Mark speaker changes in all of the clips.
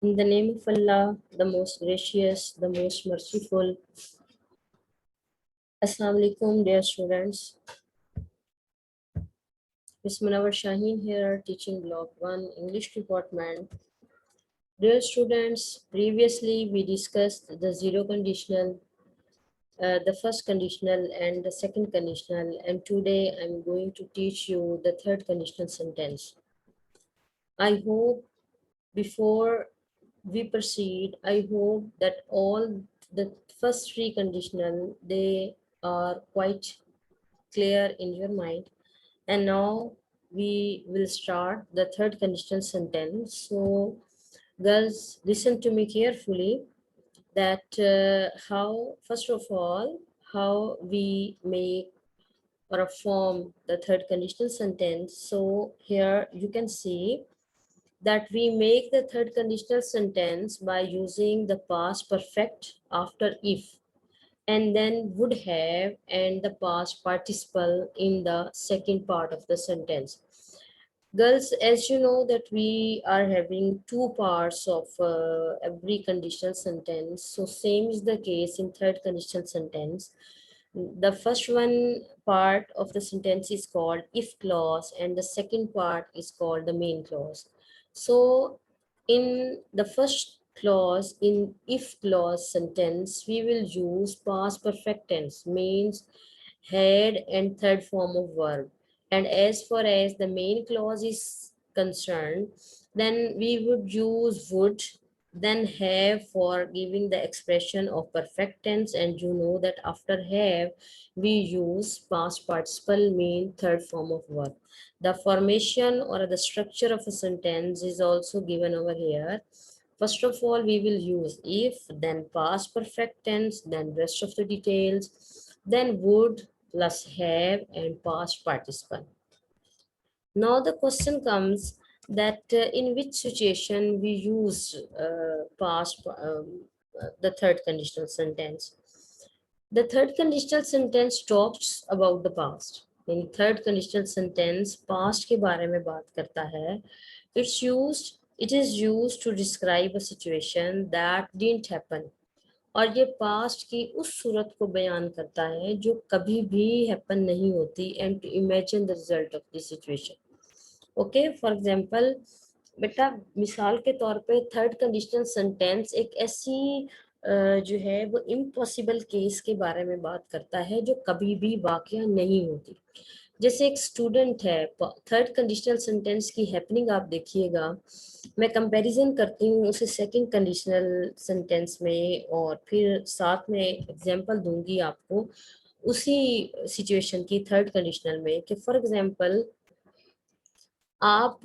Speaker 1: In the name of Allah, the most gracious, the most merciful. Assalamu alaikum, dear students. Ms. Munawar Shaheen here, teaching Block 1, English Department. Dear students, previously we discussed the zero conditional, the first conditional and the second conditional, and today I'm going to teach you the third conditional sentence. I hope before we proceed, I hope that all the first three conditional, they are quite clear in your mind. And now we will start the third conditional sentence. So girls, listen to me carefully that how, first of all, how we make or form the third conditional sentence. So here you can see that we make the third conditional sentence by using the past perfect after if, and then would have and the past participle in the second part of the sentence. Girls, as you know that we are having two parts of every conditional sentence. So same is the case in third conditional sentence. The first one part of the sentence is called if clause and the second part is called the main clause. So in the first clause, in if clause sentence, we will use past perfect tense, means had and third form of verb. And as far as the main clause is concerned, then we would use would, then have for giving the expression of perfect tense. And you know that after have, we use past participle, mean third form of verb. The formation or the structure of a sentence is also given over here. First of all, we will use if, then past perfect tense, then rest of the details, then would plus have and past participle. Now the question comes that in which situation we use the third conditional sentence. The third conditional sentence talks about the past. In third conditional sentence past के बारे में बात करता है. It is used to describe a situation that didn't happen. और ये past की उस सूरत को बयान करता है जो कभी भी हैपन नहीं होती, and to imagine the result of the situation. Okay, for example बेटा, मिसाल के तौर पे थर्ड कंडीशनल सेंटेंस एक ऐसी जो है वो इम्पॉसिबल केस के बारे में बात करता है जो कभी भी वाकया नहीं होती. जैसे एक स्टूडेंट है, थर्ड कंडीशनल सेंटेंस की हैपनिंग आप देखिएगा, मैं कंपैरिजन करती हूँ उसे सेकंड कंडीशनल सेंटेंस में और फिर साथ में एग्जांपल दूंगी आपको उसी सिचुएशन की थर्ड कंडीशनल में. कि फॉर एग्जांपल आप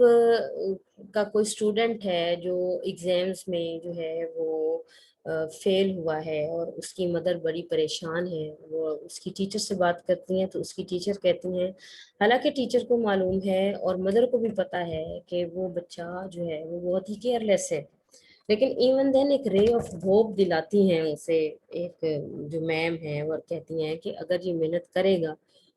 Speaker 1: का कोई स्टूडेंट है जो एग्जाम्स में जो है वो फेल हुआ है और उसकी मदर बड़ी परेशान है. वो उसकी टीचर से बात करती हैं तो उसकी टीचर कहती हैं, हालांकि टीचर को मालूम है और मदर को भी पता है कि वो बच्चा जो है वो बहुत ही केयरलेस है, लेकिन इवन देन एक रे ऑफ होप दिलाती हैं उसे, एक जो मैम है वो कहती हैं कि अगर ये मेहनत करेगा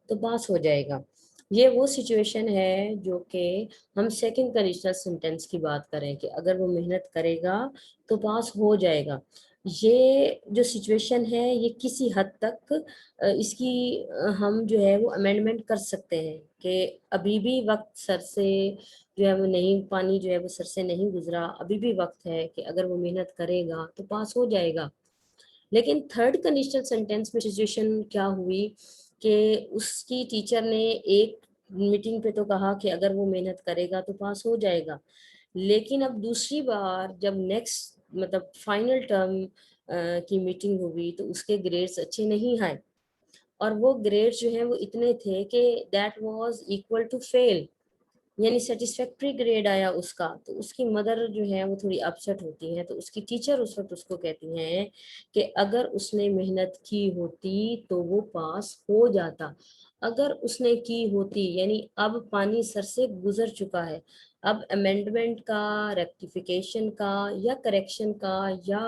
Speaker 1: तो पास हो जाएगा. ये वो सिचुएशन है जो कि हम सेकंड कंडीशनल सेंटेंस की बात करें कि अगर वो मेहनत करेगा तो पास हो जाएगा. ये जो सिचुएशन है ये किसी हद तक इसकी हम जो है वो अमेंडमेंट कर सकते हैं कि अभी भी वक्त सर से जो है वो नहीं, पानी जो है वो सर से नहीं गुजरा, अभी भी वक्त है कि अगर वो मेहनत करेगा तो पास हो जाएगा. लेकिन थर्ड कंडीशनल सेंटेंस में सिचुएशन क्या हुई कि उसकी टीचर ने एक मीटिंग पे तो कहा कि अगर वो मेहनत करेगा तो पास हो जाएगा, लेकिन अब दूसरी बार जब नेक्स्ट मतलब फाइनल टर्म की मीटिंग हुई तो उसके ग्रेड्स अच्छे नहीं आए, और वो ग्रेड्स जो है वो इतने थे कि that was equal to fail, यानी सेटिस्फैक्ट्री ग्रेड आया उसका. तो उसकी मदर जो है वो थोड़ी अपसेट होती है, तो उसकी टीचर उस वक्त उसको कहती हैं कि अगर उसने मेहनत की होती तो वो पास हो जाता, अगर उसने की होती, यानी अब पानी सर से गुजर चुका है, अब अमेंडमेंट का, रेक्टिफिकेशन का या करेक्शन का या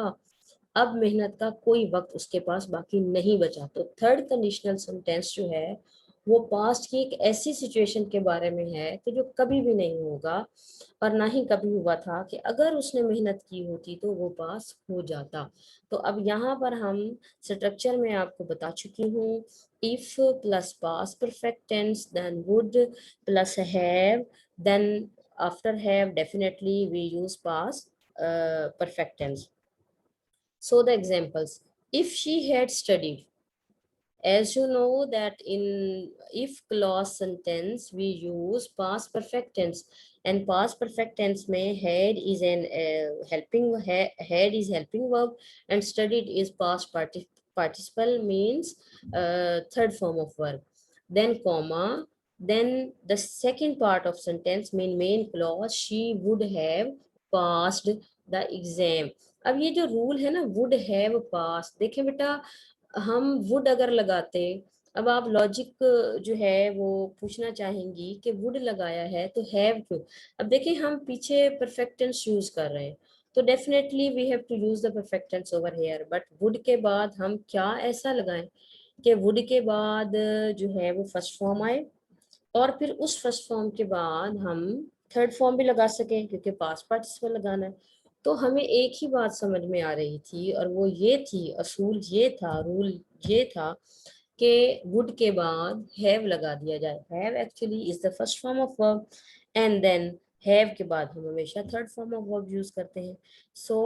Speaker 1: अब मेहनत का कोई वक्त उसके पास बाकी नहीं बचा. तो थर्ड कंडीशनल सेंटेंस जो है वो पास्ट की एक ऐसी सिचुएशन के बारे में है कि जो कभी भी नहीं होगा और ना ही कभी हुआ था, कि अगर उसने मेहनत की होती तो वो पास हो जाता। तो अब यहाँ पर हम स्ट्रक्चर में आपको बता चुकी हूँ, if plus past perfect tense, then would plus have, then after have definitely we use past perfect tense. So the examples, if she had studied, as you know that in if clause sentence we use past perfect tense, and past perfect tense mein had is an had is helping verb, and studied is past participle means third form of verb, then comma, then the second part of sentence mean main clause, she would have passed the exam. अब ये जो rule है ना would have passed, देखें बेटा, हम would अगर लगाते, अब आप लॉजिक जो है वो पूछना चाहेंगी कि वुड लगाया है तो हैव क्यों। अब देखिए हम पीछे परफेक्ट टेंस यूज कर रहे हैं, तो definitely we have to use the perfect tense over here, but would के बाद हम क्या ऐसा लगाएं कि वुड के बाद जो है वो फर्स्ट फॉर्म आए, और फिर उस फर्स्ट फॉर्म के बाद हम थर्ड फॉर्म भी लगा सकें, क्योंकि पास्ट पार्टिसिपल लगाना है। तो हमें एक ही बात समझ में आ रही थी, और वो ये थी, असूल ये था, रूल ये था कि वुड के बाद हैव लगा दिया जाए। Have actually is the first form of verb, and then have के बाद हम हमेशा third form of verb use करते हैं। So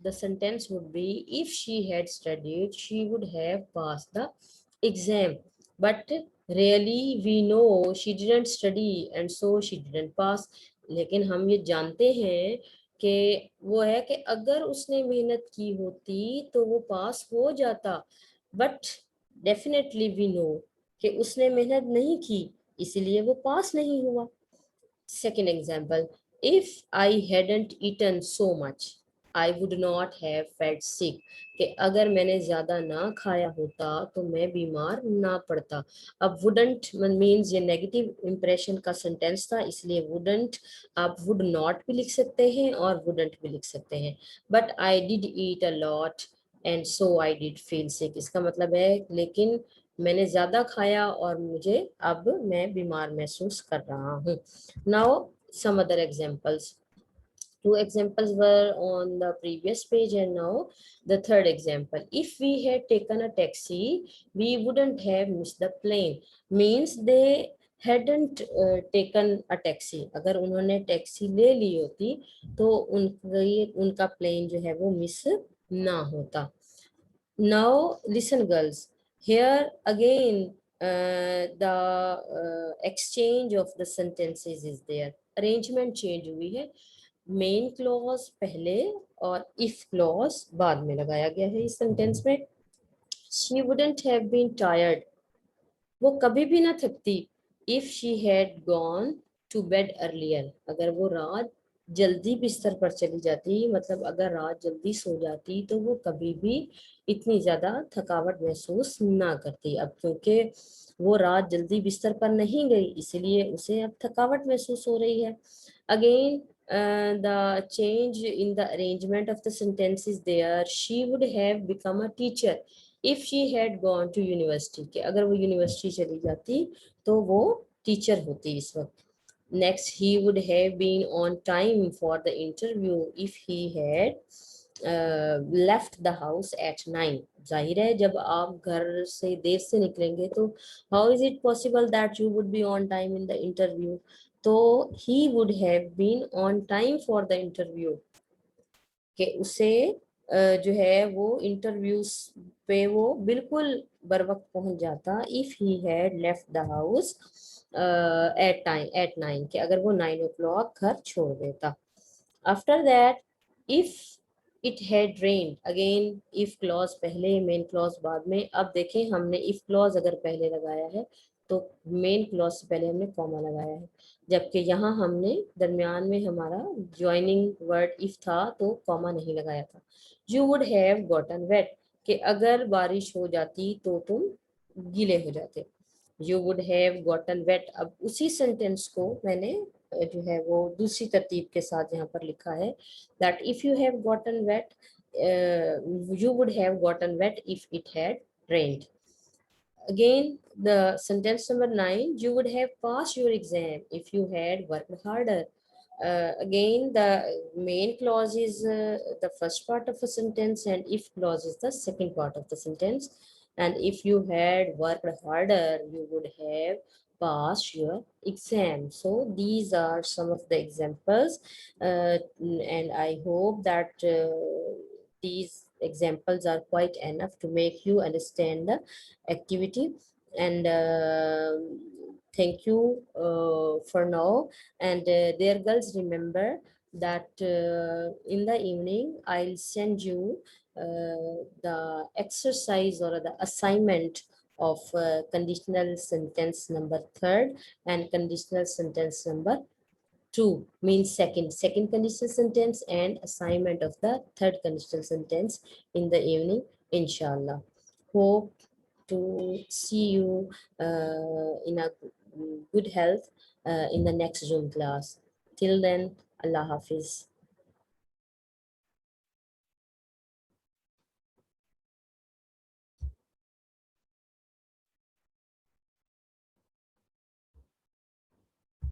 Speaker 1: the sentence would be, if she had studied she would have pass the exam, but really we know she didn't study and so she didn't pass। लेकिन हम ये जानते हैं कि वो है कि अगर उसने मेहनत की होती तो वो पास हो जाता, बट डेफिनेटली वी नो कि उसने मेहनत नहीं की, इसीलिए वो पास नहीं हुआ। Second example, if I hadn't eaten so much, I would not have felt sick। कि अगर मैंने ज्यादा ना खाया होता तो मैं बीमार ना पड़ता। अब wouldn't मीन्स ये नेगेटिव इंप्रेशन का सेंटेंस था, इसलिए wouldn't आप would not भी लिख सकते हैं और wouldn't भी लिख सकते हैं। But I did eat a lot and so I did feel sick। इसका मतलब है लेकिन मैंने ज्यादा खाया और मुझे अब मैं बीमार महसूस कर रहा हूँ। Now, some other examples. Two examples were on the previous page, and now the third example. If we had taken a taxi, we wouldn't have missed the plane. Means they hadn't taken a taxi। अगर उन्होंने taxi ले ली होती तो उनका plane जो है वो miss ना होता। Now, listen, girls. Here again, the exchange of the sentences is there. Arrangement change हुई है। मेन क्लॉज पहले और इफ क्लॉज बाद में लगाया गया है इस सेंटेंस में। She wouldn't have been tired। वो कभी भी ना थकती। If she had gone to bed earlier. अगर वो रात जल्दी बिस्तर पर चली जाती, मतलब अगर रात जल्दी सो जाती, तो वो कभी भी इतनी ज्यादा थकावट महसूस ना करती। अब क्योंकि वो रात जल्दी बिस्तर पर नहीं गई, इसलिए उसे अब थकावट महसूस हो रही है। Again the change in the arrangement of the sentence is there। She would have become a teacher if she had gone to university। कि अगर वो यूनिवर्सिटी चली जाती तो वो टीचर होती इस वक्त। Next, he would have been on time for the interview if he had left the house at 9। जाहिर है जब आप घर से देर से निकलेंगे तो how is it possible that you would be on time in the interview। तो he would have been on time for the interview कि उसे जो है वो इंटरव्यूज पे वो बिल्कुल बर वक्त पहुंच जाता if he had left the house at 9, कि अगर वो 9 o'clock घर छोड़ देता। After that, if it had rain, again if clause पहले मेन क्लॉज बाद में। अब देखें हमने इफ क्लॉज अगर पहले लगाया है तो मेन क्लॉज से पहले हमने कॉमा लगाया है, जबकि यहाँ हमने दरमियान में हमारा ज्वाइनिंग वर्ड इफ था तो कॉमा नहीं लगाया था। You would have gotten wet, कि अगर बारिश हो जाती तो तुम गीले हो जाते। You would have gotten wet. अब उसी सेंटेंस को मैंने जो है वो दूसरी तरतीब के साथ यहाँ पर लिखा है, that if you have gotten wet, you would have gotten wet if it had rained. Again, the sentence number 9, you would have passed your exam if you had worked harder. Again, the main clause is the first part of a sentence, and if clause is the second part of the sentence. And if you had worked harder, you would have passed your exam. So these are some of the examples, and I hope that these examples are quite enough to make you understand the activity. And thank you for now. And dear girls, remember that in the evening I'll send you the exercise or the assignment of conditional sentence number 3rd and conditional sentence number 2, means second conditional sentence, and assignment of the 3rd conditional sentence in the evening, inshallah. Hope to see you in a good health in the next Zoom class. Till then, Allah Hafiz.